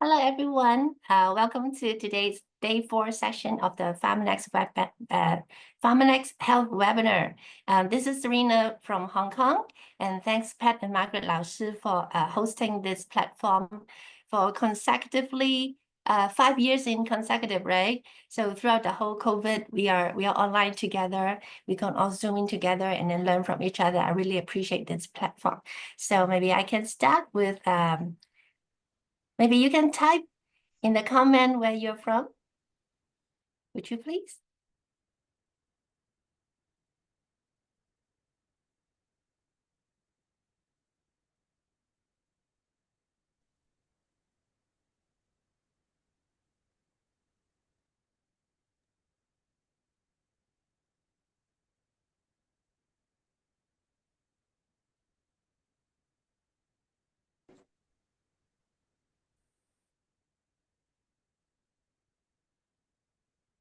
Hello, everyone. Welcome to today's day 4 session of the Pharmanex Health webinar. This is Serina from Hong Kong, and thanks Pat and Margaret Lao Shi for hosting this platform for consecutively 5 years in consecutive, right? So throughout the whole COVID, we are online together. We can all Zoom in together and then learn from each other. I really appreciate this platform. So maybe I can start with maybe you can type in the comment where you're from. Would you please?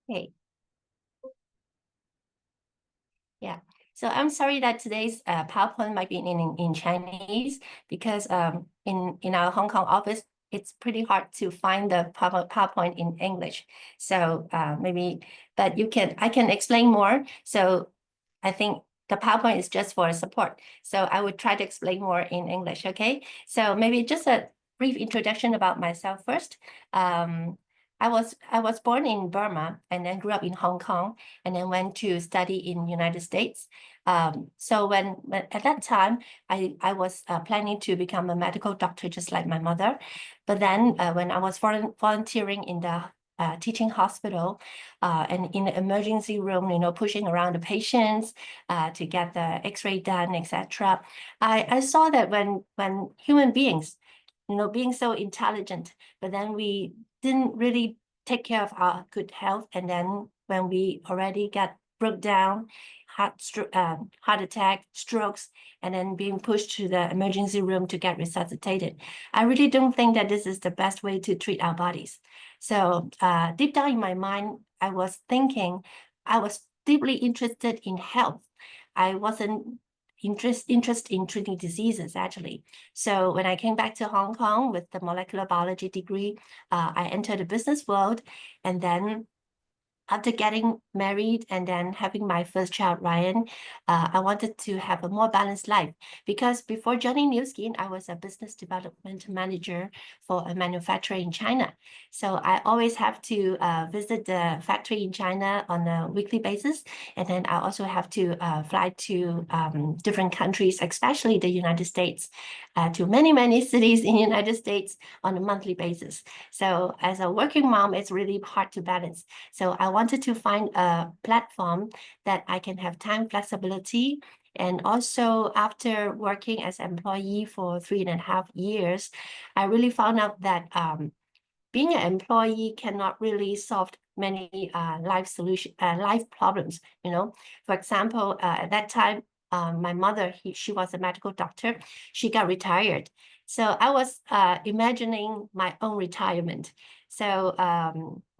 Okay. Yeah. So I'm sorry that today's PowerPoint might be in Chinese because in our Hong Kong office, it's pretty hard to find the PowerPoint in English. So but I can explain more. So I think the PowerPoint is just for support. So I would try to explain more in English, okay? So maybe just a brief introduction about myself first. I was born in Burma and then grew up in Hong Kong and then went to study in United States. So when at that time, I was planning to become a medical doctor just like my mother. But then when I was volunteering in the teaching hospital and in the emergency room, pushing around the patients to get the X-ray done, etc. I saw that when human beings, being so intelligent, but then we didn't really take care of our good health, and then when we already got broke down, heart attack, strokes, and then being pushed to the emergency room to get resuscitated. I really don't think that this is the best way to treat our bodies. So deep down in my mind, I was thinking, I was deeply interested in health. I wasn't interested in treating diseases, actually. So when I came back to Hong Kong with the molecular biology degree, I entered the business world, and then after getting married and then having my first child, Ryan, I wanted to have a more balanced life because before joining New Skin, I was a business development manager for a manufacturer in China. So I always have to visit the factory in China on a weekly basis. And then I also have to fly to different countries, especially the United States, to many cities in the United States on a monthly basis. So as a working mom, it's really hard to balance. So I wanted to find a platform that I can have time flexibility. And also after working as an employee for 3.5 years, I really found out that being an employee cannot really solve many life problems. For example, at that time, my mother, she was a medical doctor. She got retired. So I was imagining my own retirement. So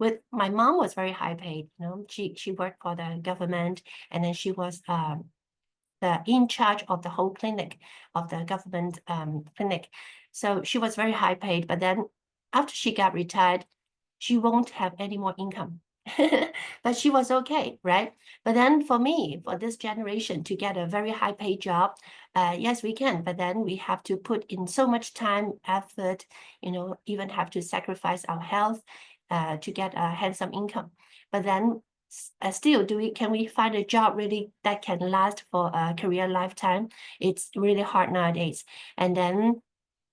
with my mom was very high paid. She worked for the government, and then she was in charge of the whole clinic of the government clinic. So she was very high paid. But then after she got retired, she won't have any more income. But she was okay, right? But then for me, for this generation to get a very high paid job, yes, we can, but then we have to put in so much time, effort, even have to sacrifice our health to get a handsome income. But then still, can we find a job really that can last for a career lifetime? It's really hard nowadays. And then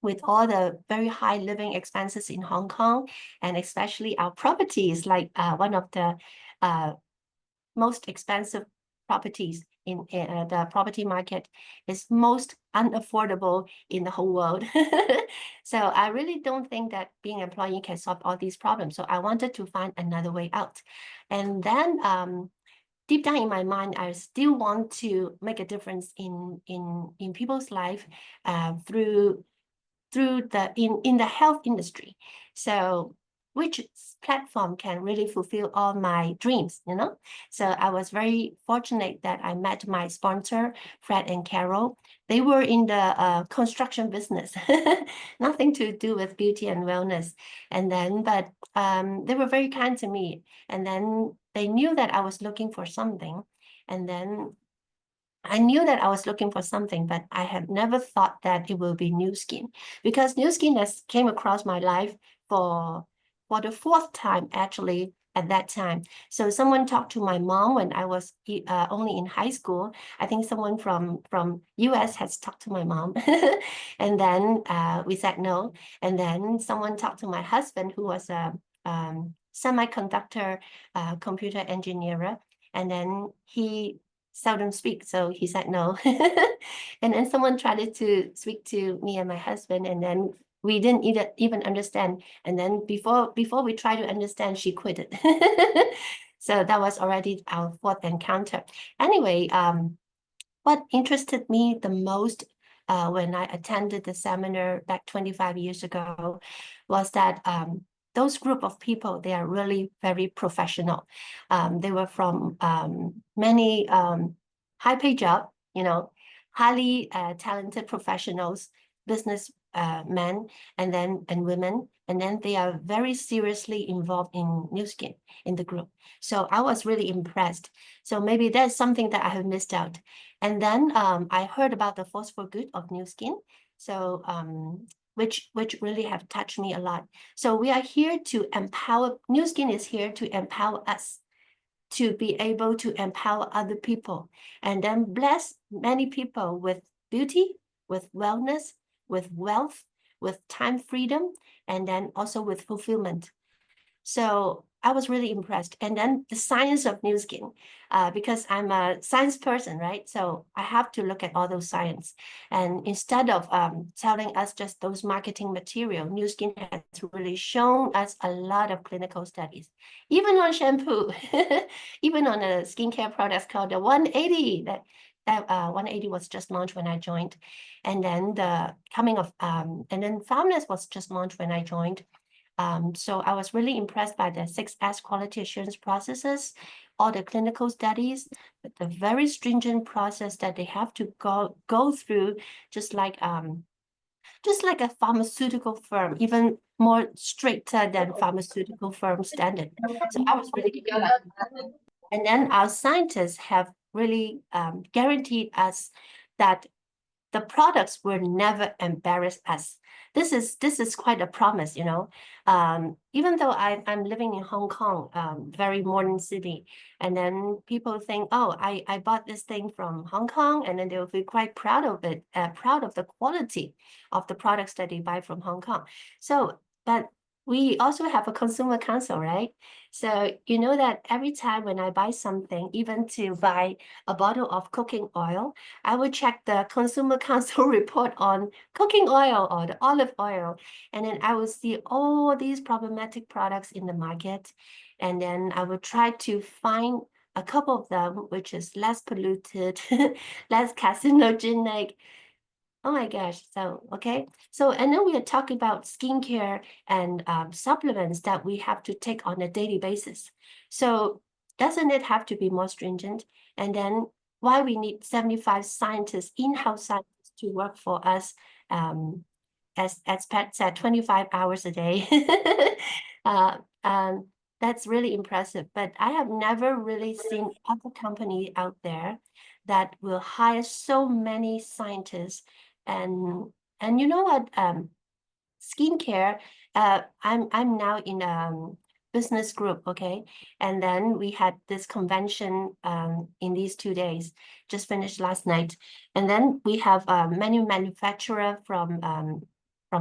with all the very high living expenses in Hong Kong, and especially our properties, like one of the most expensive properties in the property market is most unaffordable in the whole world. So I really don't think that being an employee can solve all these problems. So I wanted to find another way out. And then deep down in my mind, I still want to make a difference in people's life through in the health industry. So which platform can really fulfill all my dreams, you know? So I was very fortunate that I met my sponsor, Fred and Carol. They were in the construction business, nothing to do with beauty and wellness. And then, but they were very kind to me. And then they knew that I was looking for something. And then I knew that I was looking for something, but I had never thought that it will be Nu Skin, because Nu Skin has came across my life for the fourth time actually at that time. So someone talked to my mom when I was only in high school. I think someone from US has talked to my mom, and then we said no. And then someone talked to my husband, who was a semiconductor computer engineer, and then he seldom speak, so he said no. And then someone tried to speak to me and my husband, and then we didn't even understand. And then before we try to understand, she quit it. So that was already our fourth encounter. Anyway, what interested me the most when I attended the seminar back 25 years ago was that those group of people, they are really very professional. They were from many high-paid job, you know, highly talented professionals, business men, and women, and then they are very seriously involved in Nu Skin in the group. So I was really impressed. So maybe that's something that I have missed out. And then I heard about the Force for Good of Nu Skin. So which really have touched me a lot. So we are here to empower, Nu Skin is here to empower us to be able to empower other people, and then bless many people with beauty, with wellness, with wealth, with time freedom, and then also with fulfillment. So I was really impressed. And then the science of Nu Skin, because I'm a science person, right? So I have to look at all those science. And instead of telling us just those marketing material, Nu Skin has really shown us a lot of clinical studies, even on shampoo, even on a skincare product called the 180 that 180 was just launched when I joined. And then and then Foundness was just launched when I joined. So I was really impressed by the 6S quality assurance processes, all the clinical studies, but the very stringent process that they have to go through, just like a pharmaceutical firm, even more stricter than pharmaceutical firm standard. So I was really and then our scientists have really guaranteed us that the products will never embarrass us. This is quite a promise, you know. Even though I'm living in Hong Kong, very modern city, and then people think, oh, I bought this thing from Hong Kong, and then they will be quite proud of it, proud of the quality of the products that they buy from Hong Kong. So, but we also have a consumer council, right? So you know that every time when I buy something, even to buy a bottle of cooking oil, I will check the Consumer Council report on cooking oil or the olive oil, and then I will see all these problematic products in the market, and then I will try to find a couple of them which is less polluted, less carcinogenic. Oh my gosh. So, okay. So, and then we are talking about skincare and supplements that we have to take on a daily basis. So, doesn't it have to be more stringent? And then why we need 75 scientists, in-house scientists to work for us, as Pat said, 25 hours a day. uh, that's really impressive. But I have never really seen other company out there that will hire so many scientists. And you know what? Skincare. I'm now in business group, okay? And then we had this convention in these 2 days, just finished last night. And then we have many manufacturer from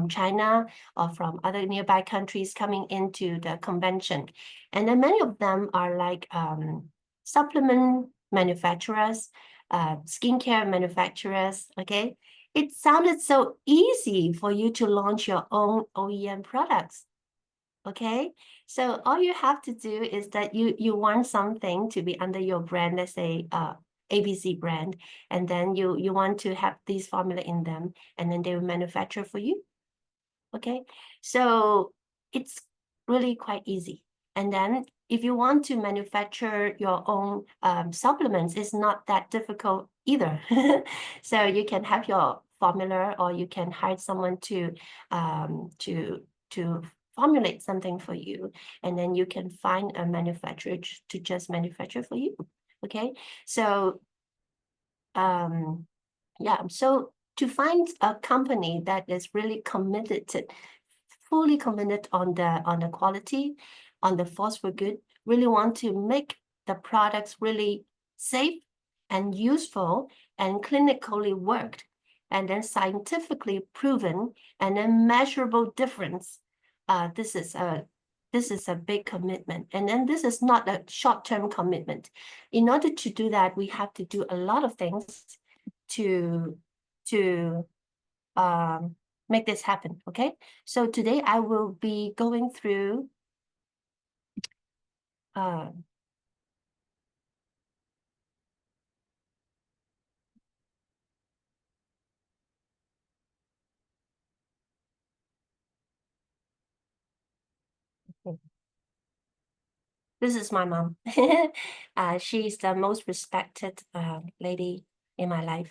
China or from other nearby countries coming into the convention. And then many of them are like supplement manufacturers, skincare manufacturers, okay? It sounded so easy for you to launch your own OEM products. Okay, so all you have to do is that you want something to be under your brand, let's say ABC brand, and then you want to have these formula in them, and then they will manufacture for you. Okay, so it's really quite easy. And then if you want to manufacture your own supplements, it's not that difficult either. So you can have your formula, or you can hire someone to formulate something for you, and then you can find a manufacturer to just manufacture for you. Okay, so yeah, so to find a company that is really committed, fully committed on the quality, on the force for good, really want to make the products really safe and useful and clinically worked, and then scientifically proven, and then measurable difference. This is a big commitment, and then this is not a short-term commitment. In order to do that, we have to do a lot of things to to make this happen. Okay, so today I will be going through uh, this is my mom. She's the most respected lady in my life.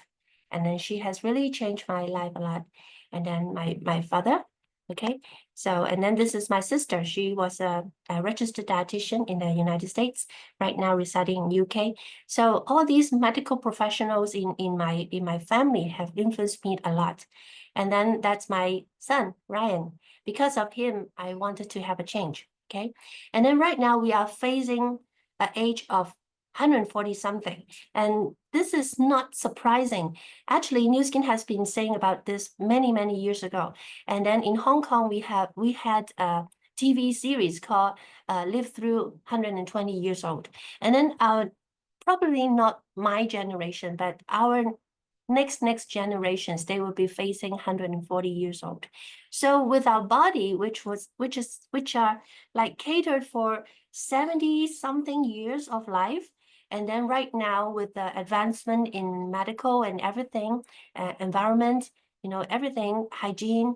And then she has really changed my life a lot. And then my father, okay? So, and then this is my sister. She was a registered dietitian in the United States, right now residing in UK. So all these medical professionals in my family have influenced me a lot. And then that's my son, Ryan. Because of him, I wanted to have a change, okay? And then right now we are facing an age of 140 something. And this is not surprising. Actually, New Skin has been saying about this many, many years ago. And then in Hong Kong, we had a TV series called Live Through 120 Years Old. And then probably not my generation, but our next generations, they will be facing 140 years old. So with our body, which are like catered for 70 something years of life, and then right now with the advancement in medical and everything, environment, everything, hygiene,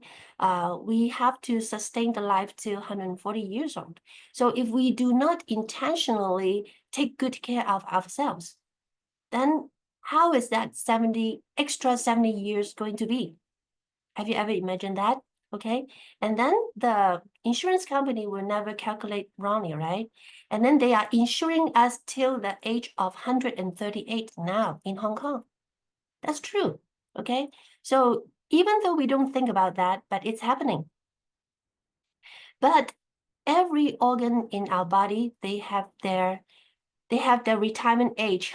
we have to sustain the life to 140 years old. So if we do not intentionally take good care of ourselves, then how is that 70 years going to be? Have you ever imagined that? Okay. And then the insurance company will never calculate wrongly, right? And then they are insuring us till the age of 138 now in Hong Kong. That's true. Okay. So even though we don't think about that, but it's happening. But every organ in our body, they have their retirement age.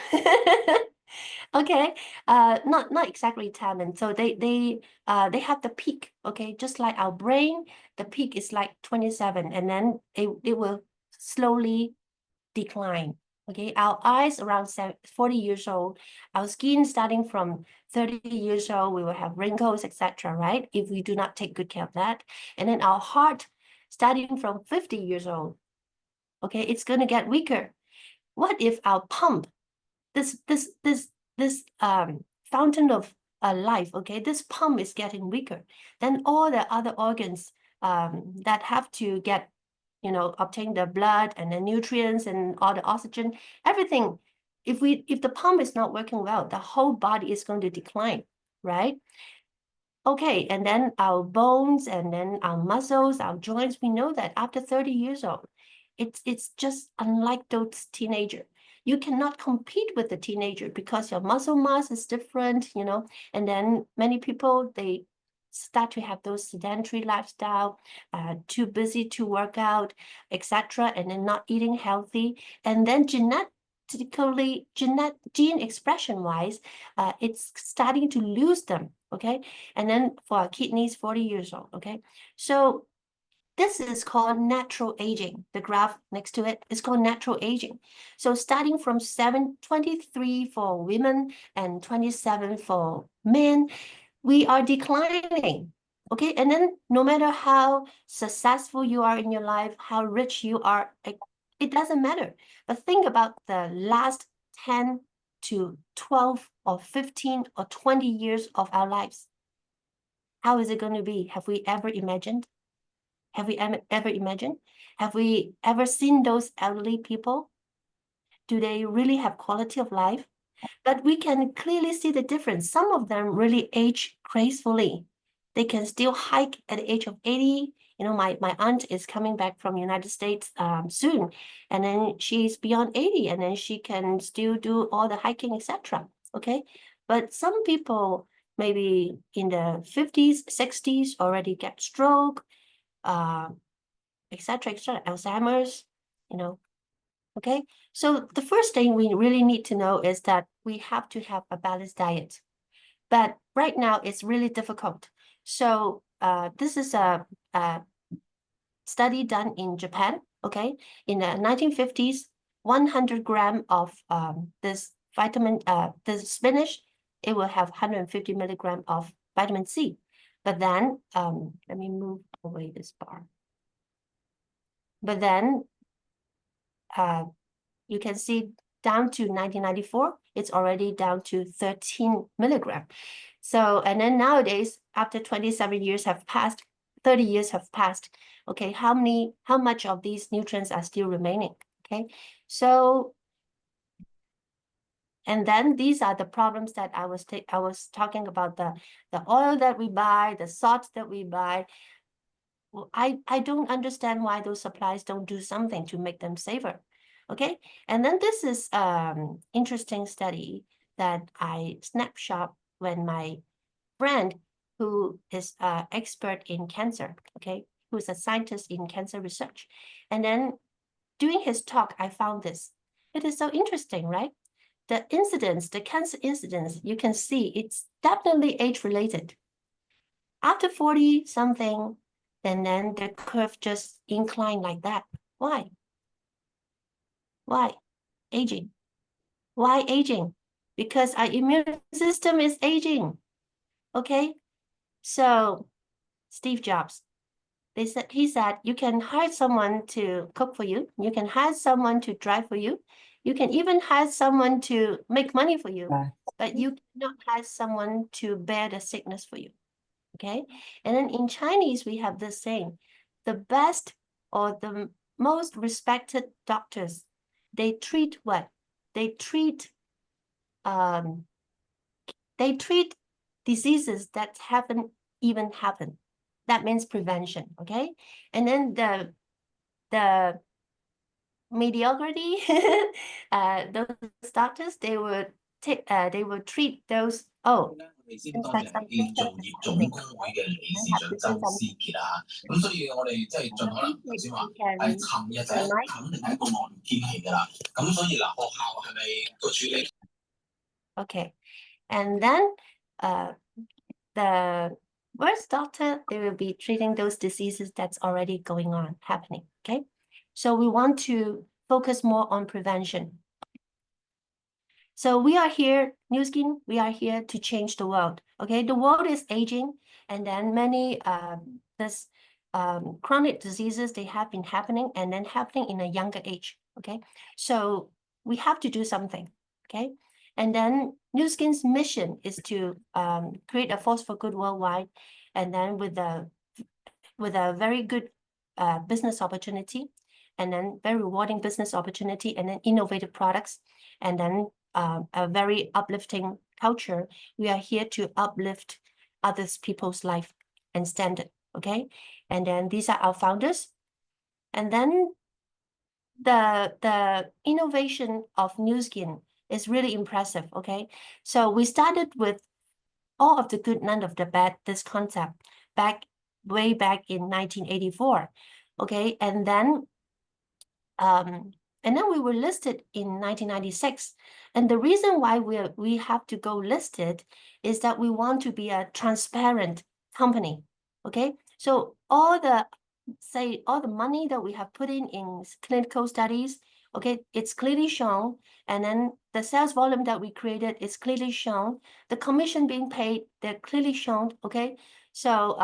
Okay, not exactly retirement. So they have the peak. Okay, just like our brain, the peak is like 27, and then it will slowly decline. Okay, our eyes around 40 years old, our skin starting from 30 years old, we will have wrinkles, etc. Right? If we do not take good care of that, and then our heart starting from 50 years old, okay, it's going to get weaker. What if our pump, this fountain of life, okay, this pump is getting weaker, then all the other organs that have to get, obtain the blood and the nutrients and all the oxygen, everything, if the pump is not working well, the whole body is going to decline, right? Okay, and then our bones and then our muscles, our joints, we know that after 30 years old, it's just unlike those teenager. You cannot compete with the teenager because your muscle mass is different, and then many people, they start to have those sedentary lifestyle, too busy to work out, etc., and then not eating healthy. And then gene expression wise, it's starting to lose them, okay? And then for our kidneys, 40 years old, okay? So this is called natural aging. The graph next to it is called natural aging. So starting from 23 for women and 27 for men, we are declining. Okay, and then no matter how successful you are in your life, how rich you are, it doesn't matter. But think about the last 10 to 12 or 15 or 20 years of our lives. How is it going to be? Have we ever imagined? Have we ever imagined? Have we ever seen those elderly people? Do they really have quality of life? But we can clearly see the difference. Some of them really age gracefully. They can still hike at the age of 80. You know, my aunt is coming back from United States soon, and then she's beyond 80, and then she can still do all the hiking, etc. Okay, but some people maybe in the 50s, 60s already get stroke, etc., etc., Alzheimer's, you know. Okay, so the first thing we really need to know is that we have to have a balanced diet. But right now it's really difficult. So this is a study done in Japan, okay? In the 1950s, 100 gram of this vitamin, this spinach, it will have 150 milligram of vitamin C. But then, let me move away this bar. But then, you can see down to 1994, it's already down to 13 milligram. So, and then nowadays, after 27 years have passed, 30 years have passed, okay, how much of these nutrients are still remaining, okay? So, and then these are the problems that I was talking about, the oil that we buy, the salt that we buy. Well, I don't understand why those suppliers don't do something to make them safer. Okay, and then this is interesting study that I snapshot when my friend who is expert in cancer, okay, who's a scientist in cancer research. And then during his talk, I found this. It is so interesting, right? The incidence, the cancer incidence, you can see it's definitely age-related. After 40 something, and then the curve just incline like that. Why? Why? Aging. Why aging? Because our immune system is aging. Okay? So Steve Jobs, he said, you can hire someone to cook for you. You can hire someone to drive for you. You can even hire someone to make money for you, but you cannot hire someone to bear the sickness for you. Okay? And then in Chinese, we have this saying, the best or the most respected doctors, they treat what? They treat diseases that haven't even happened. That means prevention, okay? And then the mediocrity, those doctors, they would treat those, oh, 先多謝建造業總工會嘅理事長周思傑啊，咁所以我哋即係盡可能頭先話，尋日就肯定係一個惡劣天氣㗎啦，咁所以嗱學校係咪個處理 ？Okay, and then the worst doctor, they will be treating those diseases that's already going on, happening, okay? So we want to focus more on prevention. So we are here, New Skin, we are here to change the world, okay? The world is aging, and then many chronic diseases, they have been happening and then happening in a younger age, okay? So we have to do something, okay? And then New Skin's mission is to create a force for good worldwide, and then with a very good business opportunity, and then very rewarding business opportunity, and then innovative products, and then a very uplifting culture. We are here to uplift others people's life and standard, okay? And then these are our founders. And then the innovation of New Skin is really impressive, okay? So we started with all of the good, none of the bad, this concept way back in 1984, okay? And then we were listed in 1996. And the reason why we have to go listed is that we want to be a transparent company, okay? So all the money that we have put in clinical studies, okay, it's clearly shown. And then the sales volume that we created is clearly shown. The commission being paid, they're clearly shown, okay? So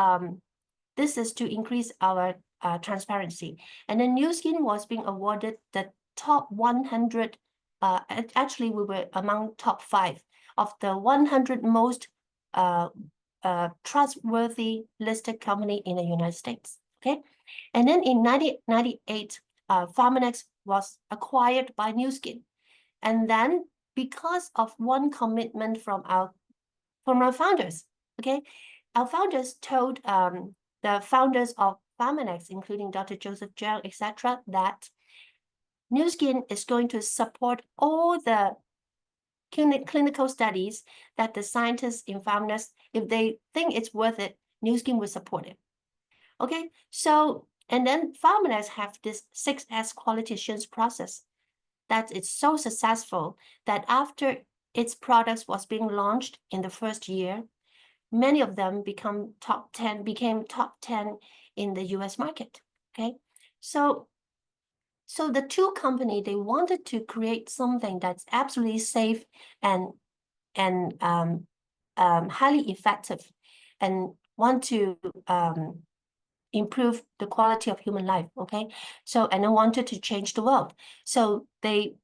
this is to increase our transparency. And then New Skin was being awarded the top 100, actually we were among top 5 of the 100 most trustworthy listed company in the United States. Okay, and then in 1998, Pharmanex was acquired by Nu Skin, and then because of one commitment from our founders, okay, our founders told the founders of Pharmanex, including Dr. Joseph Jiang, etc., that Nu Skin is going to support all the clinical studies that the scientists in Pharmanex, if they think it's worth it, Nu Skin will support it. Okay, so, and then Pharmanex have this 6S quality assurance process that it's so successful that after its products was being launched in the first year, many of them became top 10 in the US market. Okay, so the two companies, they wanted to create something that's absolutely safe and highly effective, and want to improve the quality of human life. Okay, so, and they wanted to change the world. So they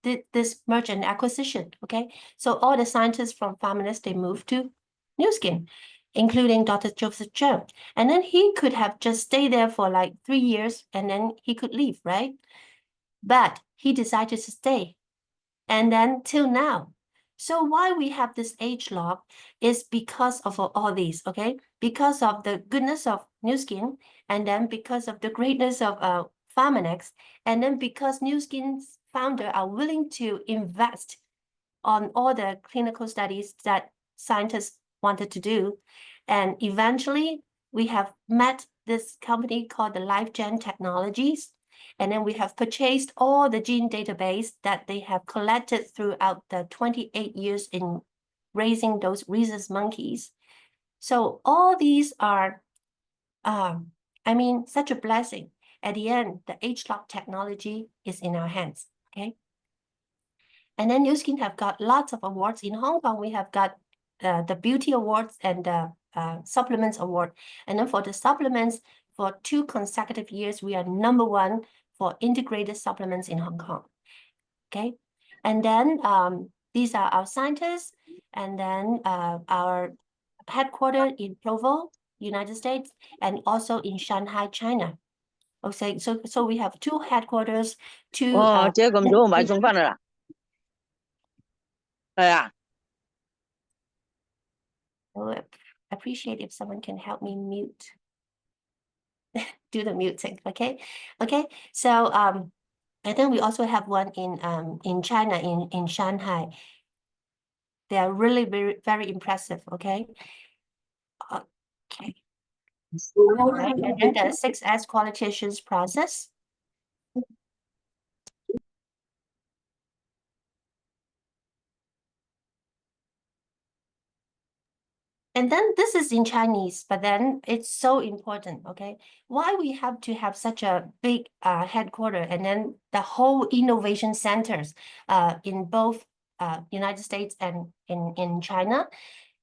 did this merger and acquisition. Okay, so all the scientists from Pharmanex, they moved to Nu Skin, including Dr. Joseph Jiang. And then he could have just stayed there for like 3 years and then he could leave, right? But he decided to stay. And then till now. So why we have this age log is because of all these, okay? Because of the goodness of Nu Skin, and then because of the greatness of Pharmanex, and then because Nu Skin's founder are willing to invest on all the clinical studies that scientists wanted to do. And eventually we have met this company called the LifeGen Technologies. And then we have purchased all the gene database that they have collected throughout the 28 years in raising those rhesus monkeys. So all these are, I mean, such a blessing. At the end, the H-lock technology is in our hands, okay? And then Nu Skin have got lots of awards. In Hong Kong, we have got the Beauty Awards and the Supplements Award. And then for the supplements, for 2 consecutive years, we are #1 for integrated supplements in Hong Kong. Okay, and then these are our scientists, and then our headquarters in Provo, United States, and also in Shanghai, China. Okay, so we have 2 headquarters, 2 這咁早買餸翻嚟啦，係啊。I would appreciate if someone can help me mute. Do the muting, okay? Okay, so and then we also have one in China, in Shanghai. They are really very impressive, okay? Okay. All right, and then the 6S quality assurance process. And then this is in Chinese, but then it's so important, okay? Why we have to have such a big headquarters and then the whole innovation centers in both United States and in China?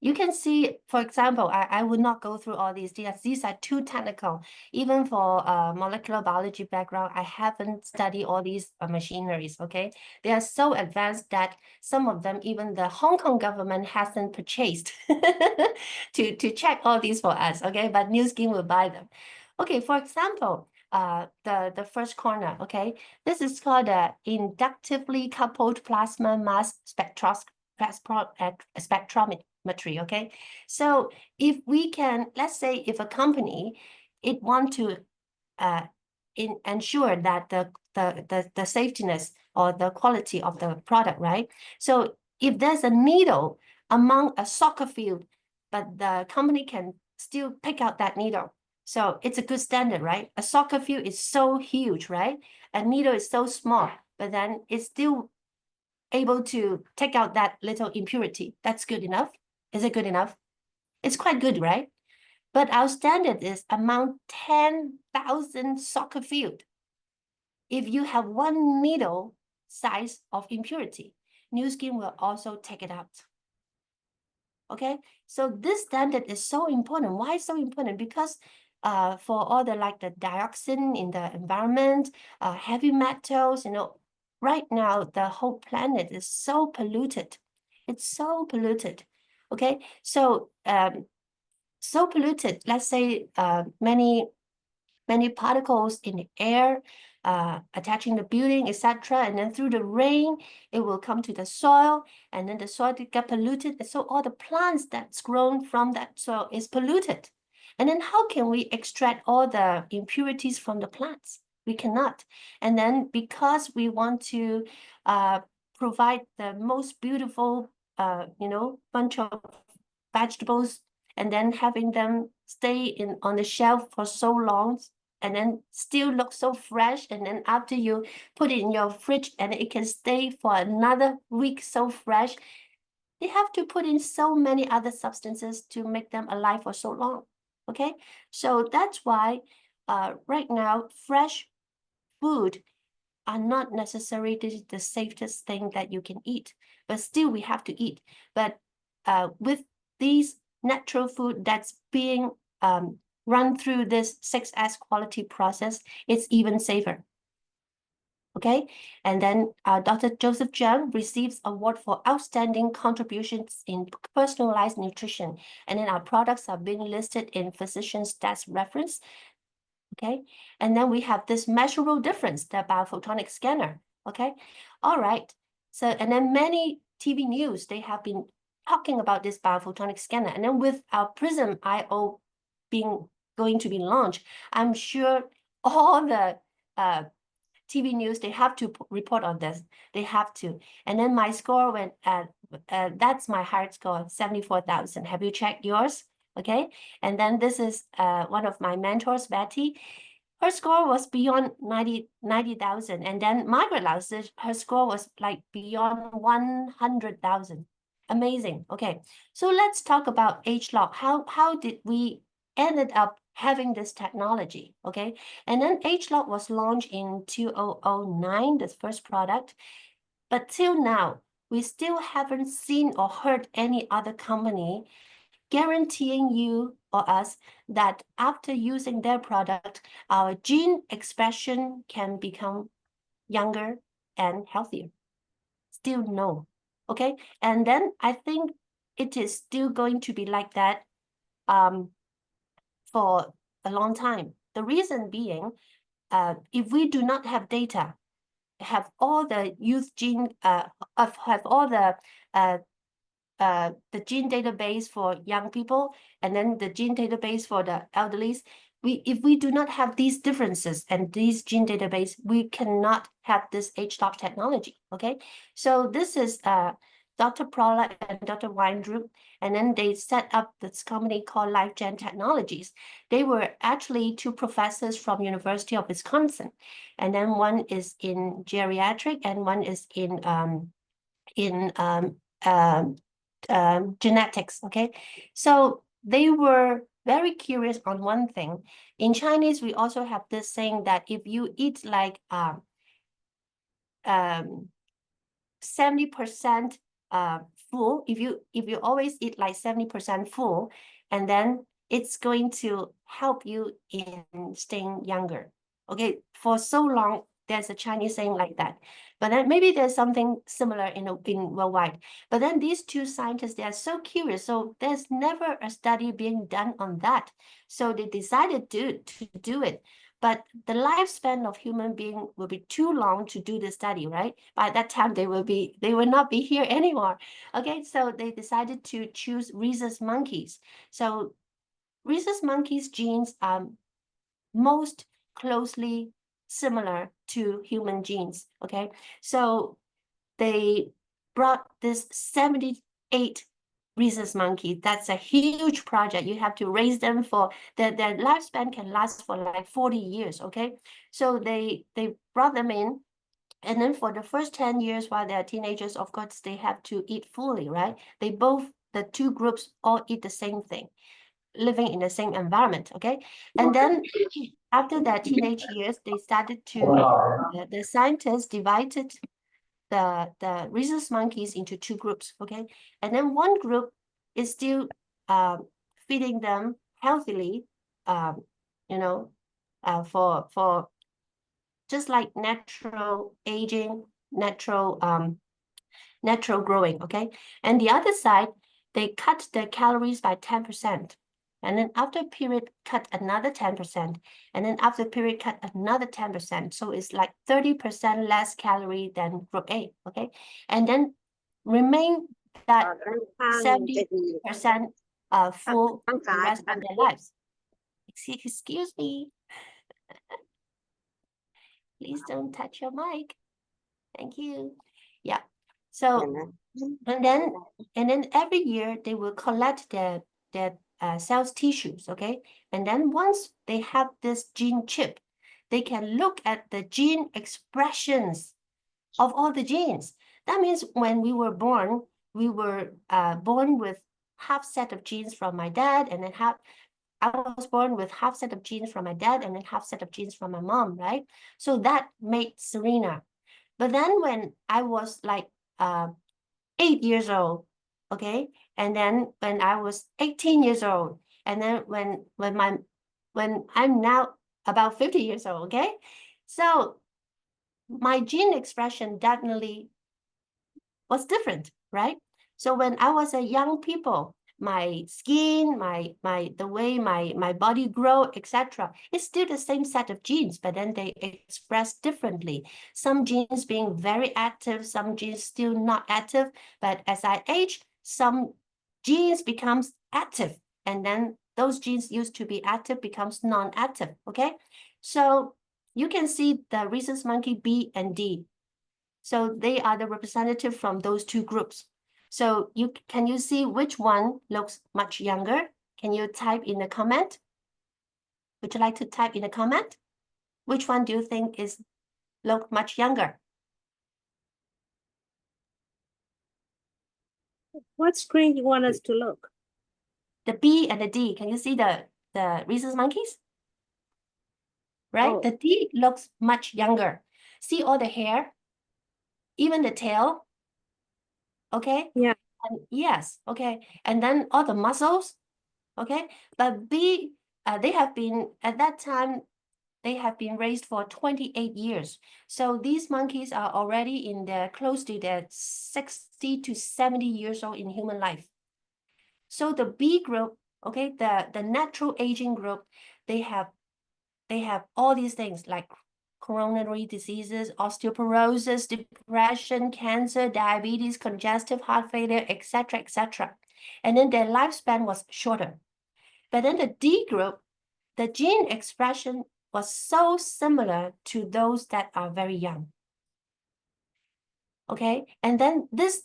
You can see, for example, I would not go through all these. These are too technical. Even for molecular biology background, I haven't studied all these machineries, okay? They are so advanced that some of them, even the Hong Kong government hasn't purchased to check all these for us, okay? But Nu Skin will buy them. Okay, for example, the first corner, okay? This is called a inductively coupled plasma mass spectrometry, okay? So if we can, let's say if a company, it want to ensure that the safetiness or the quality of the product, right? So if there's a needle among a soccer field, but the company can still pick out that needle. So it's a good standard, right? A soccer field is so huge, right? A needle is so small, but then it's still able to take out that little impurity. That's good enough. Is it good enough? It's quite good, right? But our standard is among 10,000 soccer field. If you have 1 needle size of impurity, Nu Skin will also take it out. Okay, so this standard is so important. Why so important? Because for all the like the dioxin in the environment, heavy metals, you know, right now the whole planet is so polluted. It's so polluted. Okay, so so polluted. Let's say many particles in the air, attaching the building, etc. And then through the rain, it will come to the soil, and then the soil get polluted. And so all the plants that's grown from that soil is polluted. And then how can we extract all the impurities from the plants? We cannot. And then because we want to provide the most beautiful, bunch of vegetables, and then having them stay on the shelf for so long, and then still look so fresh, and then after you put it in your fridge and it can stay for another week so fresh, they have to put in so many other substances to make them alive for so long. Okay, so that's why right now fresh food are not necessarily the safest thing that you can eat, but still we have to eat. But with these natural food that's being run through this 6S quality process, it's even safer. Okay, and then Dr. Joseph Jiang receives award for outstanding contributions in personalized nutrition, and then our products are being listed in physician's desk reference. Okay, and then we have this measurable difference, the biophotonic scanner. Okay, all right. So, and then many TV news, they have been talking about this biophotonic scanner. And then with our Prism IO going to be launched, I'm sure all the TV news, they have to report on this. They have to. And then my score went that's my hard score, 74,000. Have you checked yours? Okay. And then this is one of my mentors, Betty. Her score was beyond 90,000. And then Margaret Laus, her score was like beyond 100,000. Amazing. Okay. So let's talk about ageLOC. How did we ended up having this technology? Okay. And then ageLOC was launched in 2009, the first product. But till now, we still haven't seen or heard any other company guaranteeing you or us that after using their product, our gene expression can become younger and healthier. Still no. Okay. And then I think it is still going to be like that for a long time. The reason being, if we do not have data, have all the youth gene, have all the gene database for young people, and then the gene database for the elderly, if we do not have these differences and these gene database, we cannot have this ageLOC technology. Okay, so this is Dr. Prola and Dr. Weindrup, and then they set up this company called LifeGen Technologies. They were actually two professors from University of Wisconsin, and then one is in geriatric and one is in genetics. Okay, so they were very curious on one thing. In Chinese, we also have this saying that if you eat like 70% full, if you always eat like 70% full, and then it's going to help you in staying younger. Okay, for so long, there's a Chinese saying like that. But then maybe there's something similar in worldwide. But then these two scientists, they are so curious. So there's never a study being done on that. So they decided to do it. But the lifespan of human being will be too long to do the study, right? By that time, they will not be here anymore. Okay, so they decided to choose rhesus monkeys. So rhesus monkeys' genes are most closely similar to human genes. Okay, so they brought this 78 rhesus monkey. That's a huge project. You have to raise them for their lifespan can last for like 40 years. Okay, so they brought them in, and then for the first 10 years while they're teenagers, of course they have to eat fully, right? The two groups all eat the same thing, living in the same environment. Okay, and then after their teenage years, they started to the scientists divided the rhesus monkeys into two groups. Okay, and then one group is still feeding them healthily, for just like natural aging, natural growing. Okay, and the other side, they cut the calories by 10%. And then after period, cut another 10%. And then after period, cut another 10%. So it's like 30% less calorie than group A, okay? And then remain that 70% full the rest of their lives. Excuse me. Please don't touch your mic. Thank you. Yeah. So and then every year they will collect their cells tissues, okay? And then once they have this gene chip, they can look at the gene expressions of all the genes. That means when we were born born with half set of genes from my dad, and then I was born with half set of genes from my dad and then half set of genes from my mom, right? So that made Serina. But then when I was like 8 years old, okay, and then when I was 18 years old, and then when I'm now about 50 years old, okay, so my gene expression definitely was different, right? So when I was a young people, my skin, the way my body grow, etc. It's still the same set of genes, but then they express differently. Some genes being very active, some genes still not active. But as I age, some genes becomes active, and then those genes used to be active becomes non-active. Okay, so you can see the rhesus monkey B and D. So they are the representative from those two groups. So can you see which one looks much younger? Can you type in the comment? Would you like to type in a comment? Which one do you think look much younger? What screen you want us to look? The B and the D. Can you see the rhesus monkeys? Right? Oh. The D looks much younger. See all the hair? Even the tail? Okay? Yeah. And yes, okay. And then all the muscles? Okay? But B, they have been, at that time, they have been raised for 28 years. So these monkeys are already in their close to their 60 to 70 years old in human life. So the B group, okay, the natural aging group, they have all these things like coronary diseases, osteoporosis, depression, cancer, diabetes, congestive heart failure, etc., etc. And then their lifespan was shorter. But then the D group, the gene expression was so similar to those that are very young. Okay, and then this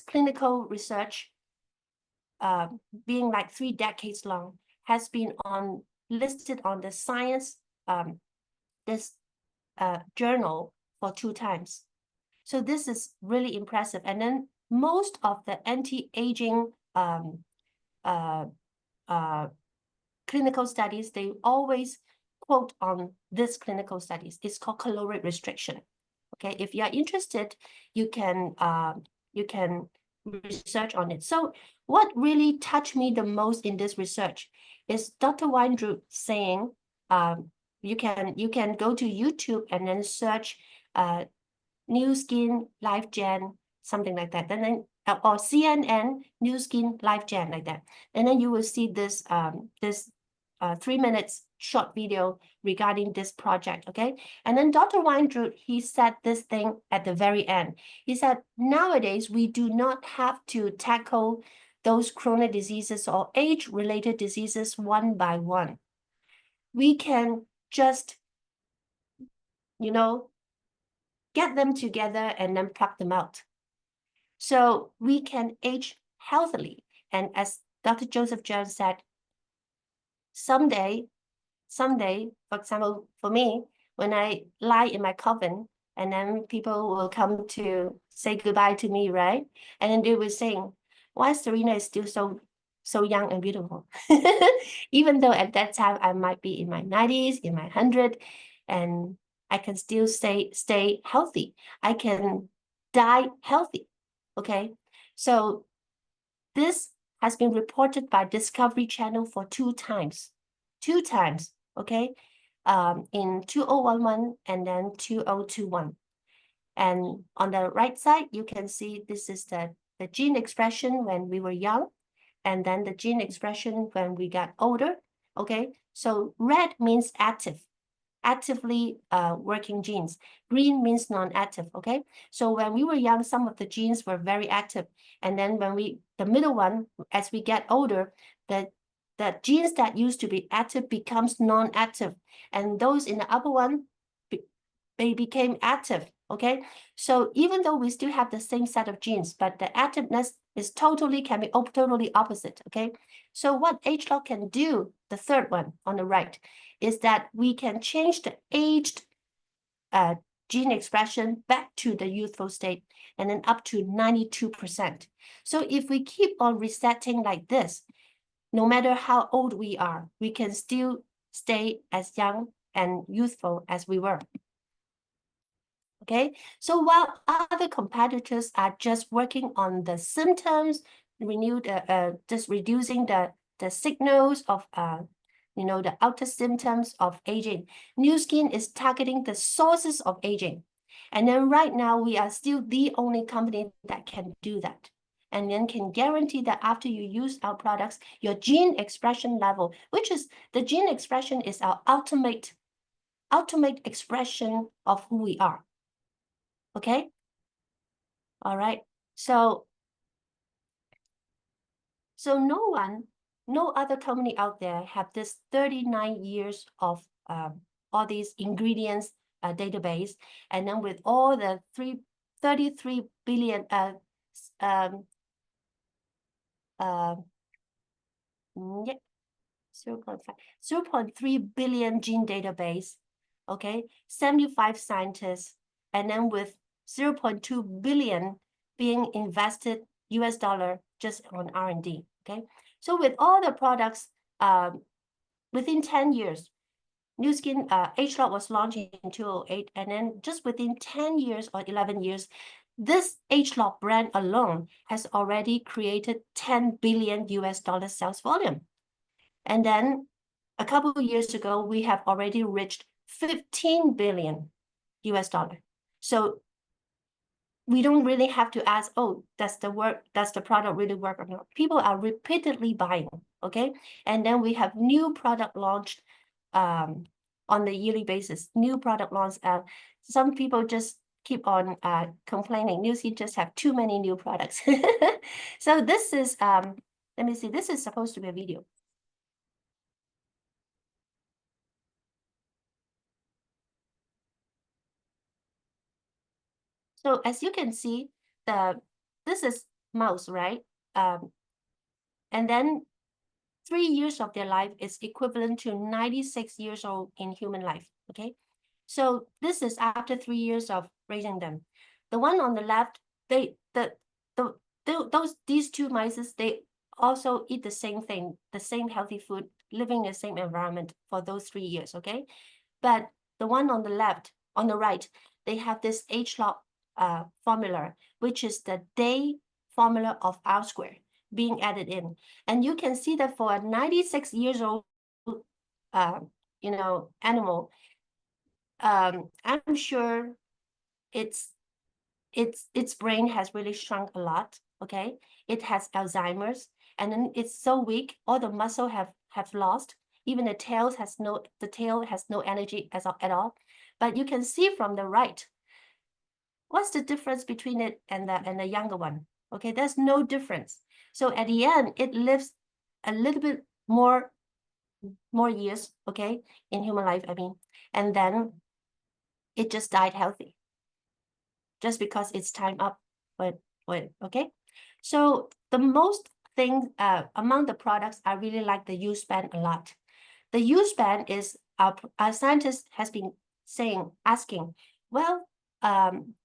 clinical research, being like 3 decades long, has been listed on the Science journal for 2 times. So this is really impressive. And then most of the anti-aging clinical studies, they always quote on this clinical studies. It's called caloric restriction. Okay, if you are interested, you can research on it. So what really touched me the most in this research is Dr. Weintraub saying, you can go to YouTube and then search New Skin Life Gen, something like that, and then or CNN New Skin Life Gen, like that, and then you will see this 3 minutes short video regarding this project. Okay, and then Dr. Weintraub, he said this thing at the very end. He said, nowadays we do not have to tackle those chronic diseases or age-related diseases one by one. We can just, get them together and then pluck them out. So we can age healthily. And as Dr. Joseph Jones said, someday, for example, for me, when I lie in my coffin, and then people will come to say goodbye to me, right? And then they will sing, why Serina is still so young and beautiful. Even though at that time I might be in my 90s, in my 100s, and I can still stay healthy. I can die healthy. Okay, so this has been reported by Discovery Channel for 2 times. 2 times, okay, in 2011 and then 2021. And on the right side, you can see this is the gene expression when we were young. and then the gene expression when we get older. Okay, so red means actively working genes. Green means non-active. Okay, so when we were young, some of the genes were very active, and then when the middle one, as we get older, the genes that used to be active becomes non-active, and those in the upper one, they became active. Okay, so even though we still have the same set of genes, but the activeness is can be totally opposite. Okay, so what H-lock can do, the third one on the right, is that we can change the aged gene expression back to the youthful state, and then up to 92%. So if we keep on resetting like this, no matter how old we are, we can still stay as young and youthful as we were. Okay, so while other competitors are just working on the symptoms, just reducing the signals of the outer symptoms of aging, Nu Skin is targeting the sources of aging. And then right now we are still the only company that can do that, and then can guarantee that after you use our products, your gene expression level, which is the gene expression is our ultimate expression of who we are. Okay. All right. So no other company out there have this 39 years of all these ingredients database, and then with all the 33 billion 0.3 billion gene database, okay, 75 scientists, and then with 0.2 billion being invested US dollar just on R&D, okay? So with all the products, within 10 years, Nu Skin H-lock was launched in 2008, and then just within 10 years or 11 years, this H-lock brand alone has already created 10 billion US dollar sales volume. And then a couple of years ago, we have already reached 15 billion US dollar. So we don't really have to ask, oh, does the product really work or not? People are repeatedly buying, okay? And then we have new product launched on the yearly basis, new product launch. Some people just keep on complaining, Nu Skin just have too many new products. So this is, let me see, this is supposed to be a video. So as you can see, this is mouse, right? And then 3 years of their life is equivalent to 96 years old in human life, okay? So this is after 3 years of raising them. The one on the left, these two mice, they also eat the same thing, the same healthy food, living in the same environment for those 3 years, okay? But the one on the left, on the right, they have this H-lock formula, which is the day formula of R square being added in. And you can see that for a 96 years old animal, I'm sure its brain has really shrunk a lot. Okay, it has Alzheimer's, and then it's so weak, all the muscle have lost. Even the tail has no energy at all. But you can see from the right, what's the difference between it and the younger one? Okay, there's no difference. So at the end, it lives a little bit more years, okay, in human life, I mean, and then it just died healthy, just because it's time up. Okay, so the most thing among the products, I really like the use span a lot. The use span is our scientist has been asking, well,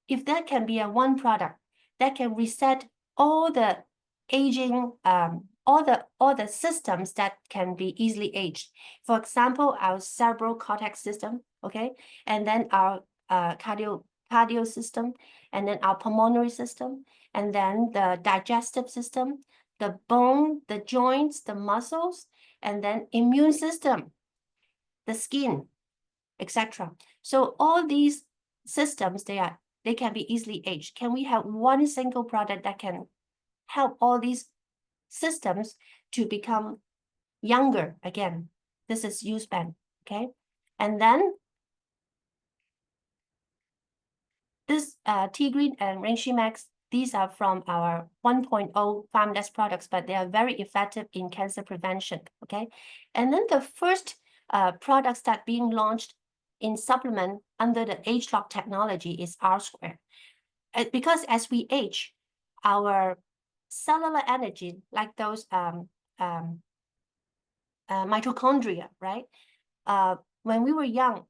if that can be a one product that can reset all the aging, all the systems that can be easily aged. For example, our cerebral cortex system, okay, and then our cardio system, and then our pulmonary system, and then the digestive system, the bone, the joints, the muscles, and then immune system, the skin, etc. So all these systems, they can be easily aged. Can we have one single product that can help all these systems to become younger again. This is U-span, okay? And then this T-Green and Reishi Max, these are from our 1.0 Farmless products, but they are very effective in cancer prevention, okay? And then the first products that being launched in supplement under the age-lock technology is R-square. Because as we age, our cellular energy, like those mitochondria, right? When we were young,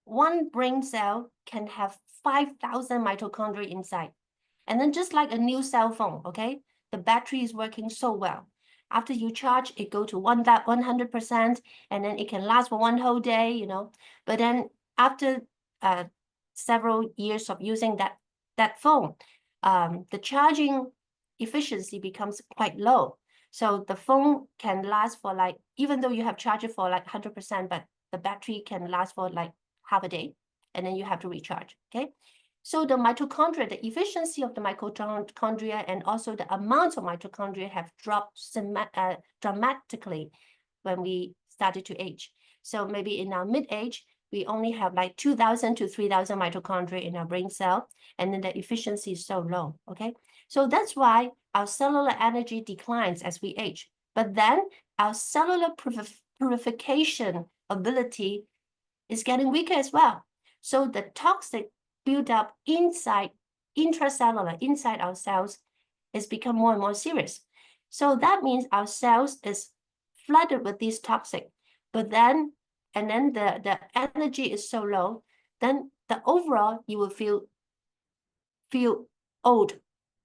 one brain cell can have 5,000 mitochondria inside. And then just like a new cell phone, okay? The battery is working so well. After you charge, it go to 100%, and then it can last for one whole day, you know. But then after several years of using that phone, the charging efficiency becomes quite low. So the phone can last for like, even though you have charged it for like 100%, but the battery can last for like half a day, and then you have to recharge, okay? So the mitochondria, the efficiency of the mitochondria and also the amount of mitochondria have dropped dramatically when we started to age. So maybe in our mid-age, we only have like 2,000 to 3,000 mitochondria in our brain cell, and then the efficiency is so low, okay? So that's why our cellular energy declines as we age. But then our cellular purification ability is getting weaker as well. So the toxic build up inside, intracellular, inside our cells, is become more and more serious. So that means our cells is flooded with these toxic, but then, and then the energy is so low, then the overall, you will feel old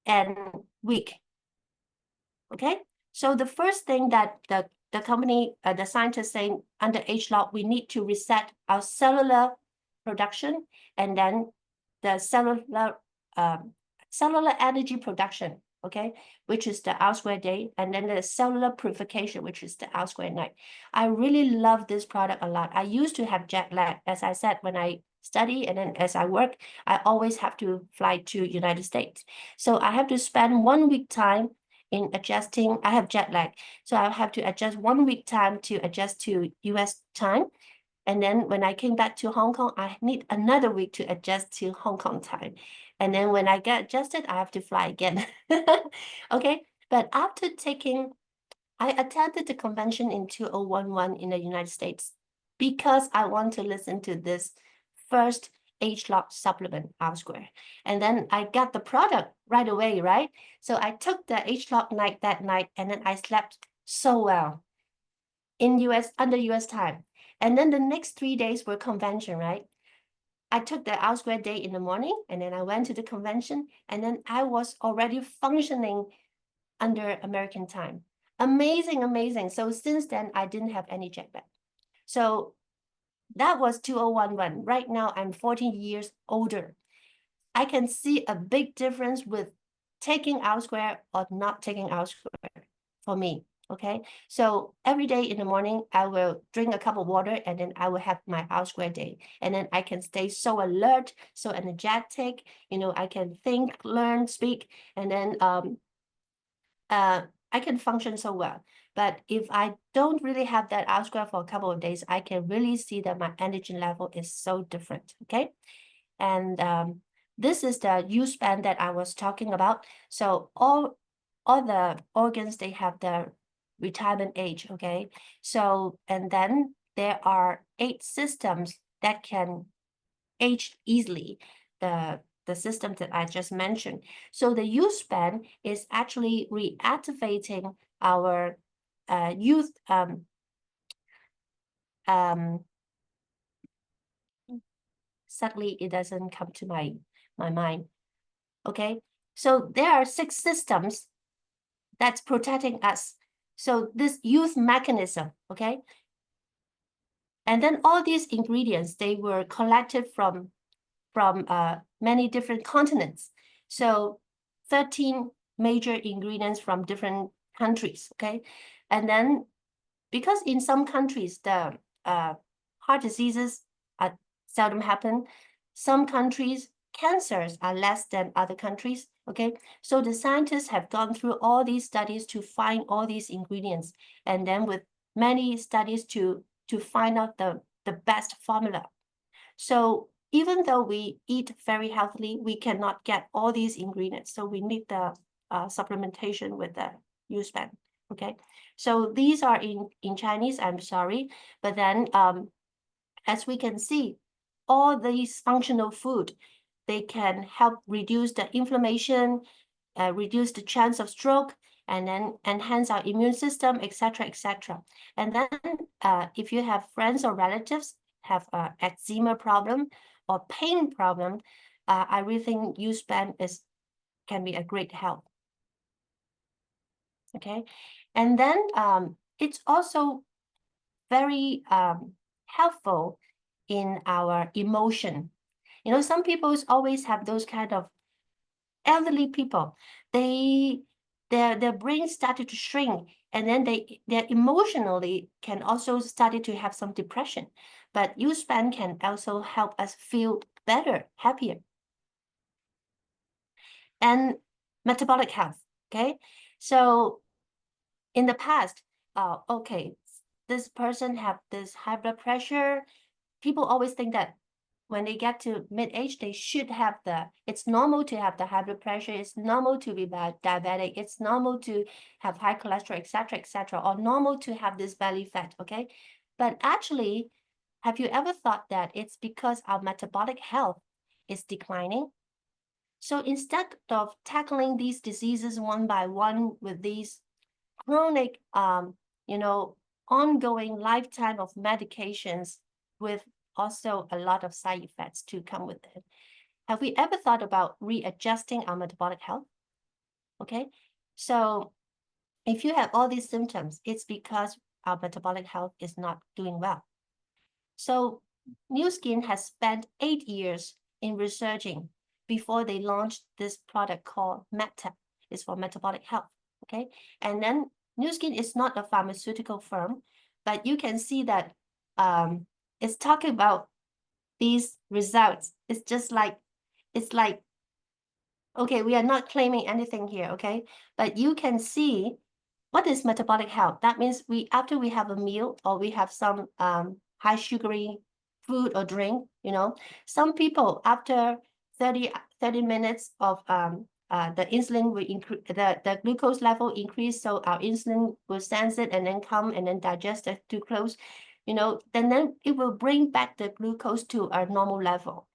and weak, okay? So the first thing that the company, the scientists saying under age-lock, we need to reset our cellular production, and then the cellular energy production, okay, which is the R-square day, and then the cellular purification, which is the R-square night. I really love this product a lot. I used to have jet lag, as I said, when I study, and then as I work, I always have to fly to United States. So I have to spend 1 week time in adjusting. I have jet lag, so I have to adjust 1 week time to adjust to US time. And then when I came back to Hong Kong, I need another week to adjust to Hong Kong time. And then when I get adjusted, I have to fly again. Okay, but after taking, I attended the convention in 2011 in the United States because I want to listen to this first age-lock supplement, R-square. And then I got the product right away, right? So I took the age-lock night that night, and then I slept so well in US, under US time. And then the next 3 days were convention, right? I took the R-square day in the morning, and then I went to the convention, and then I was already functioning under American time. Amazing, amazing. So since then, I didn't have any jet lag. So that was 2011. Right now, I'm 14 years older. I can see a big difference with taking R-square or not taking R-square for me. Okay, so every day in the morning, I will drink a cup of water, and then I will have my R-square day. And then I can stay so alert, so energetic, you know, I can think, learn, speak, and then I can function so well. But if I don't really have that R-square for a couple of days, I can really see that my energy level is so different, okay? And this is the U-span that I was talking about. So all the organs, they have the retirement age, okay? So, and then there are 8 systems that can age easily, the system that I just mentioned. So the U-span is actually reactivating our youth sadly it doesn't come to my mind. Okay, so there are 6 systems that's protecting us. So this youth mechanism, okay? And then all these ingredients, they were collected from many different continents. So 13 major ingredients from different countries, okay? And then because in some countries, the heart diseases seldom happen, some countries cancers are less than other countries, okay? So the scientists have gone through all these studies to find all these ingredients, and then with many studies to find out the best formula. So even though we eat very healthily, we cannot get all these ingredients. So we need the supplementation with the U-span, okay? So these are in Chinese, I'm sorry, but then as we can see, all these functional food, they can help reduce the inflammation, reduce the chance of stroke, and then enhance our immune system, etc., etc. And then if you have friends or relatives have an eczema problem or pain problem, I really think U-span can be a great help. Okay, and then it's also very helpful in our emotion. You know, some people always have those kind of elderly people. Their brain started to shrink, and then they emotionally can also started to have some depression. But U-span can also help us feel better, happier. And metabolic health. Okay, so in the past, okay, this person have this high blood pressure. People always think that when they get to mid-age, they should have it's normal to have the high blood pressure, it's normal to be diabetic, it's normal to have high cholesterol, etc., or normal to have this belly fat, okay? But actually, have you ever thought that it's because our metabolic health is declining? So instead of tackling these diseases one by one with these chronic, ongoing lifetime of medications with also a lot of side effects to come with it. Have we ever thought about readjusting our metabolic health? Okay, so if you have all these symptoms, it's because our metabolic health is not doing well. So Nu Skin has spent 8 years in researching before they launched this product called Meta. It's for metabolic health, okay? And then Nu Skin is not a pharmaceutical firm, but you can see that it's talking about these results. It's like, okay, we are not claiming anything here, okay? But you can see what is metabolic health. That means after we have a meal or we have some high sugary food or drink, some people after 30 minutes of the insulin will increase, the glucose level increase, so our insulin will sense it and then come and then digest the glucose, then it will bring back the glucose to our normal level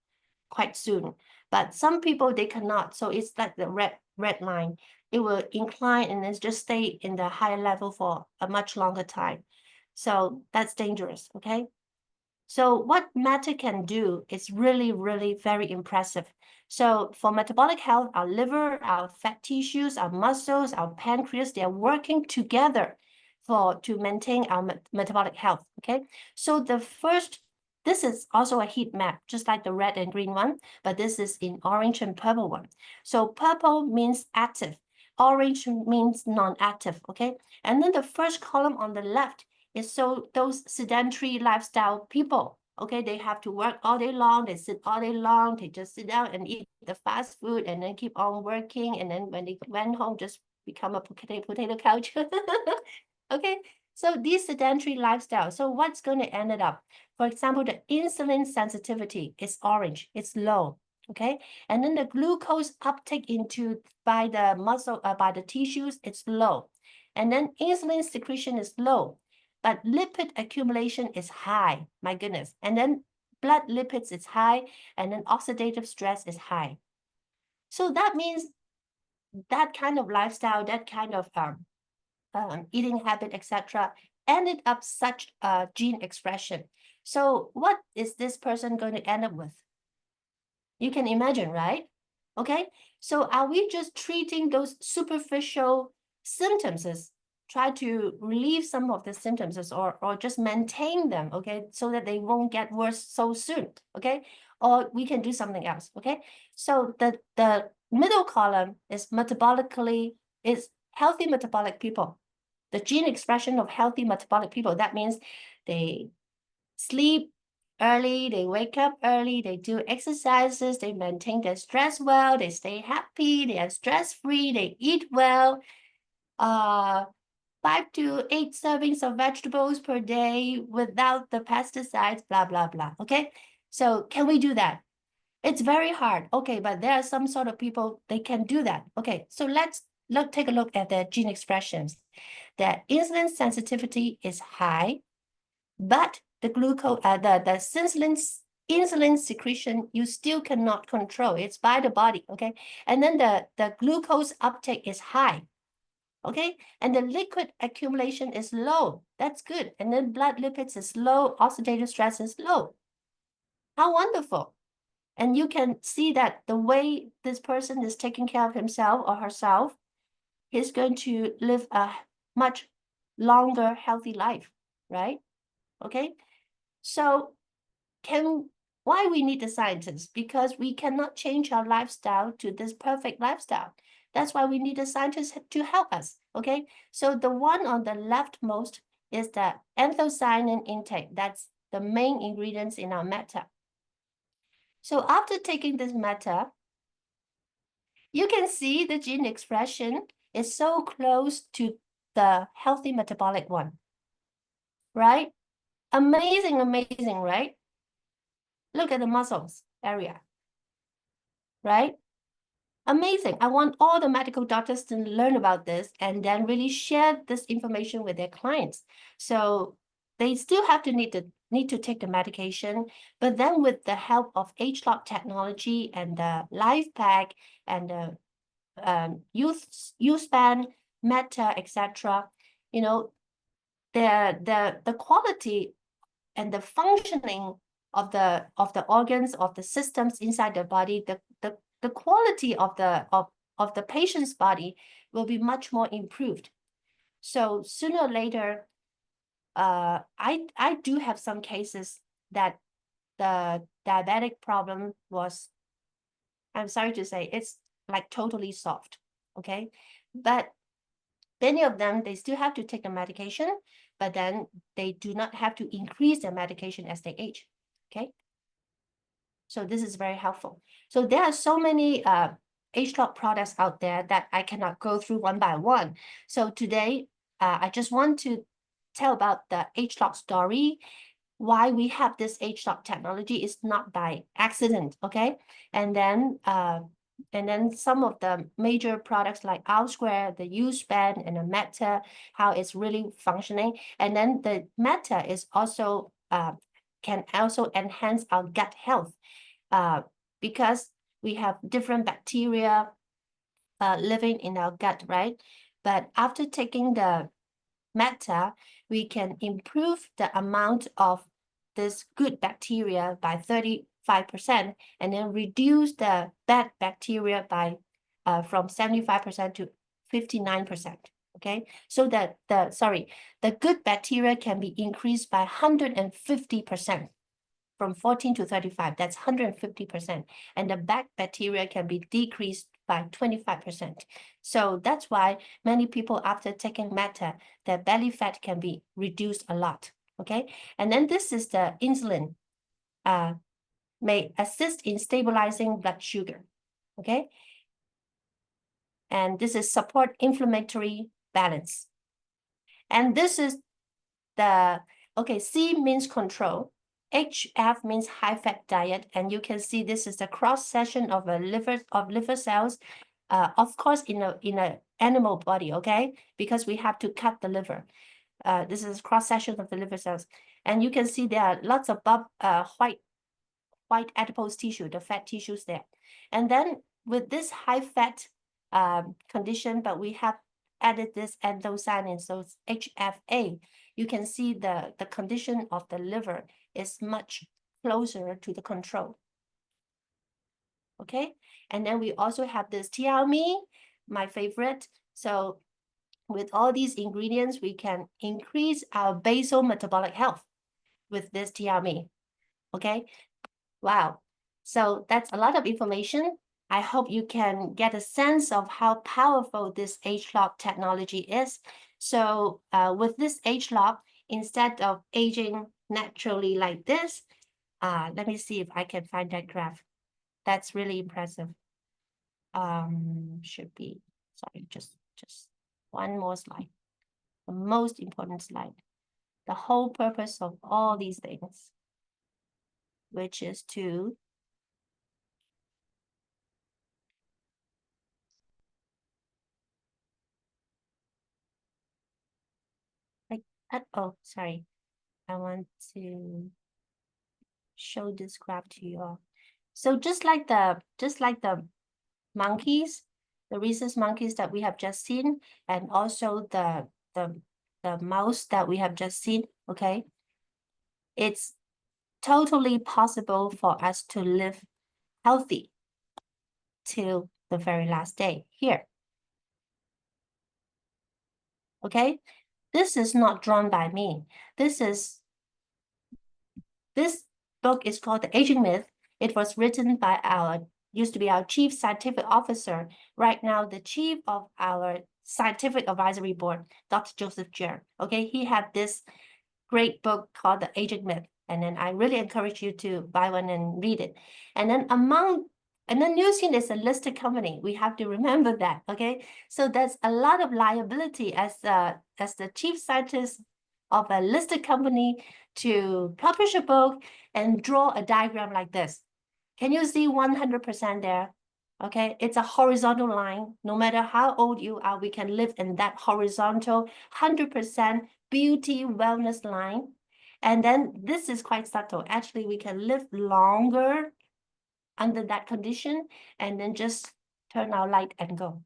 quite soon. But some people, they cannot, so it's like the red line. It will incline and then just stay in the higher level for a much longer time. So that's dangerous, okay? So what Meta can do is really, really very impressive. So for metabolic health, our liver, our fat tissues, our muscles, our pancreas, they're working together to maintain our metabolic health, okay? So this is also a heat map, just like the red and green one, but this is in orange and purple one. So purple means active, orange means non-active, okay? And then the first column on the left is so those sedentary lifestyle people, okay, they have to work all day long, they sit all day long, they just sit down and eat the fast food and then keep on working, and then when they went home, just become a potato couch. Okay, so these sedentary lifestyle, so what's going to end it up? For example, the insulin sensitivity is orange, it's low, okay? And then the glucose uptake by the muscle, by the tissues, it's low. And then insulin secretion is low, but lipid accumulation is high, my goodness. And then blood lipids is high, and then oxidative stress is high. So that means that kind of lifestyle, that kind of eating habit, etc., ended up such a gene expression. So what is this person going to end up with? You can imagine, right? Okay, so are we just treating those superficial symptoms, try to relieve some of the symptoms, or just maintain them, okay, so that they won't get worse so soon, okay? Or we can do something else, okay? So the middle column is healthy metabolic people. The gene expression of healthy metabolic people, that means they sleep early, they wake up early, they do exercises, they maintain their stress well, they stay happy, they are stress-free, they eat well. 5 to 8 servings of vegetables per day without the pesticides, blah, blah, blah. Okay, so can we do that? It's very hard. Okay, but there are some sort of people, they can do that. Okay, so let's take a look at the gene expressions. The insulin sensitivity is high, but the glucose, the insulin secretion, you still cannot control. It's by the body, okay? And then the glucose uptake is high, okay? And the liquid accumulation is low. That's good. And then blood lipids is low, oxidative stress is low. How wonderful. And you can see that the way this person is taking care of himself or herself, he's going to live a much longer, healthy life, right? Okay, so why we need the scientists? Because we cannot change our lifestyle to this perfect lifestyle. That's why we need the scientists to help us, okay? So the one on the leftmost is the anthocyanin intake. That's the main ingredients in our meta. So after taking this meta, you can see the gene expression is so close to the healthy metabolic one, right? Amazing, amazing, right? Look at the muscles area, right? Amazing. I want all the medical doctors to learn about this and then really share this information with their clients. So they still have to need to take the medication, but then with the help of age-lock technology and the life pack and the youth span, meta, etc., you know, the quality and the functioning of the organs, of the systems inside the body, the quality of the patient's body will be much more improved. So sooner or later, I do have some cases that the diabetic problem was, I'm sorry to say, it's like totally solved, okay? But many of them, they still have to take the medication, but then they do not have to increase their medication as they age, okay? So this is very helpful. So there are so many age-lock products out there that I cannot go through one by one. So today, I just want to tell about the age-lock story. Why we have this age-lock technology is not by accident, okay? And then some of the major products like R-Square, the U-Span, and the Meta, how it's really functioning. And then the Meta is also can also enhance our gut health because we have different bacteria living in our gut, right? But after taking the Meta, we can improve the amount of this good bacteria by 35% and then reduce the bad bacteria by from 75% to 59%. Okay, so that the good bacteria can be increased by 150%. From 14 to 35, that's 150%. And the bad bacteria can be decreased by 25%. So that's why many people after taking Meta, their belly fat can be reduced a lot, okay? And then this is the insulin, may assist in stabilizing blood sugar, okay? And this is support inflammatory balance. And this is the, okay, C means control. HF means high-fat diet, and you can see this is the cross-section of a liver cells, of course, in a animal body, okay? Because we have to cut the liver. This is cross-section of the liver cells, and you can see there are lots of white adipose tissue, the fat tissues there. And then with this high-fat condition, but we have added this anthocyanin, so it's HFA. You can see the condition of the liver is much closer to the control. Okay, and then we also have this TLME, my favorite. So with all these ingredients, we can increase our basal metabolic health with this TLME. Okay, wow. So that's a lot of information. I hope you can get a sense of how powerful this age-lock technology is. So with this age-lock, instead of aging naturally like this, Let me see if I can find that graph. That's really impressive. Should be, sorry, just one more slide. The most important slide. The whole purpose of all these things, which is to oh, sorry. I want to show this graph to you all. So just like the monkeys, the rhesus monkeys that we have just seen, and also the mouse that we have just seen, okay? It's totally possible for us to live healthy till the very last day here. Okay? This is not drawn by me. This book is called The Aging Myth. It was written by used to be our chief scientific officer, right now the chief of our scientific advisory board, Dr. Joseph Jer. Okay, he had this great book called The Aging Myth. And then I really encourage you to buy one and read it. And then Newskin is a listed company. We have to remember that, okay? So there's a lot of liability as the chief scientist of a listed company to publish a book and draw a diagram like this. Can you see 100% there? Okay, it's a horizontal line. No matter how old you are, we can live in that horizontal 100% beauty wellness line. And then this is quite subtle. Actually, we can live longer under that condition and then just turn our light and go.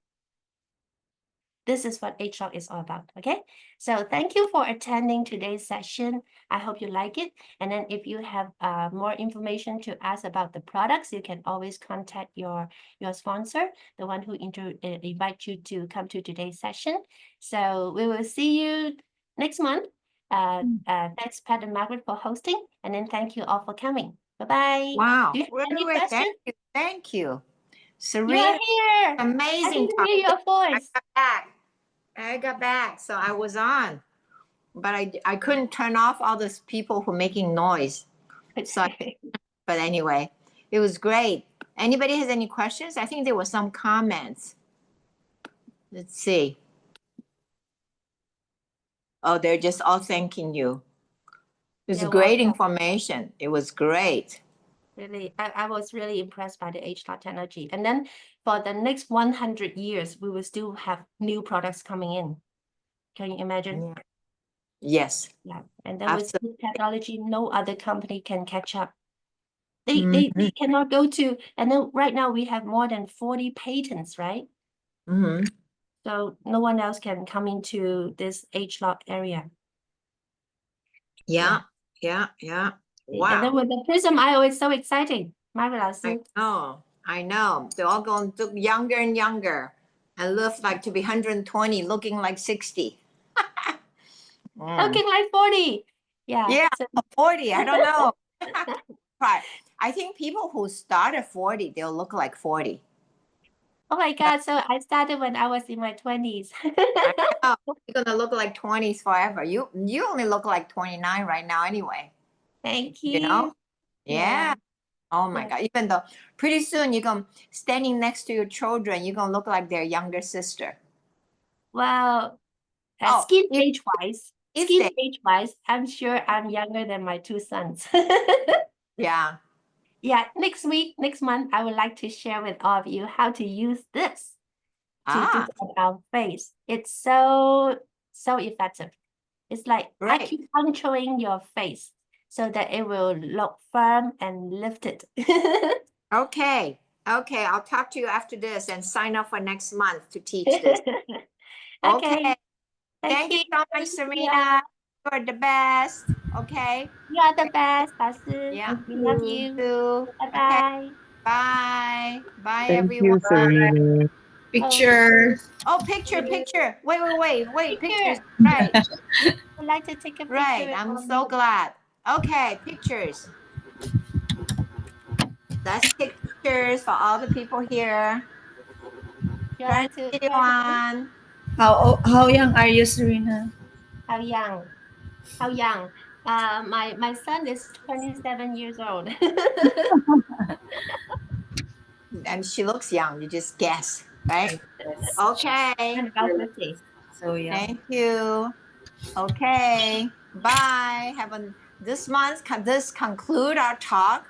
This is what H-Lock is all about, okay? So thank you for attending today's session. I hope you like it. And then if you have more information to ask about the products, you can always contact your sponsor, the one who invite you to come to today's session. So we will see you next month. Thanks, Pat and Margaret, for hosting. And then thank you all for coming. Bye-bye. Wow. Do you have any Wait, questions? thank you. You are Serena, here. I amazing. can hear your voice. I got back, so I was on, but I couldn't turn off all those people who making noise. So, but anyway, it was great. Anybody has any questions? I think there were some comments. Let's see. Oh, they're just all thanking you. It's You're great welcome. information. It was great. Really, I was really impressed by the H-Lock technology. And then for the next 100 years, we will still have new products coming in. Can you imagine? Yeah. Yes. Yeah. And then with Absolutely. this technology, no other company can catch up. They cannot go to, and then right now we have more than 40 patents, right? Mm-hmm. So no one else can come into this H-Lock area. Yeah. Wow. And then with the Prism IO, it's so exciting. Marvelous. I know. They're all going to look younger and younger and look like to be 120, looking like 60. Looking like 40. Yeah. Yeah, So 40. I don't know. Right. I think people who start at 40, they'll look like 40. oh my God. So I started when I was in my 20s. I know. You're going to look like 20s forever. You only look like 29 right now anyway. Thank you. You know? Yeah. Yeah. Oh my Yeah. God. Even though pretty soon you're going to standing next to your children, you're going to look like their younger sister. Well, Oh, skin if- age-wise, I'm sure I'm younger than my two sons. Yeah. Yeah, next month, I would like to share with all of you how to use this to do on our face. It's so effective. It's like Right. acupuncturing your face so that it will look firm and lifted. Okay. I'll talk to you after this and sign up for next month to teach this. Okay. Thank you so much, Serena. You're the best. Okay. You are the best, Basu. Yeah. We love you. Okay. Bye-bye. Bye. Bye, Thank everyone. you, Serena. Picture. Oh, picture. Wait, pictures. Picture. Right. I'd like to take a picture. Right. with I'm all so of you. glad. Okay, pictures. Let's take pictures for all the people here. You Turn like the to video turn on. How young are you, Serena? How young? How young? My son is 27 years old. And she looks young. You just guess, right? Yes. Okay. And about 50. So yeah. Thank you. Okay. Bye. This month. This conclude our talk,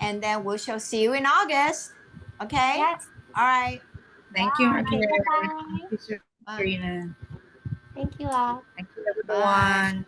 and then we shall see you in August. Okay. Yes. All right. Thank you, Bye. Raquel. Bye. Thank you, Serena. Thank you all. Thank you, everyone.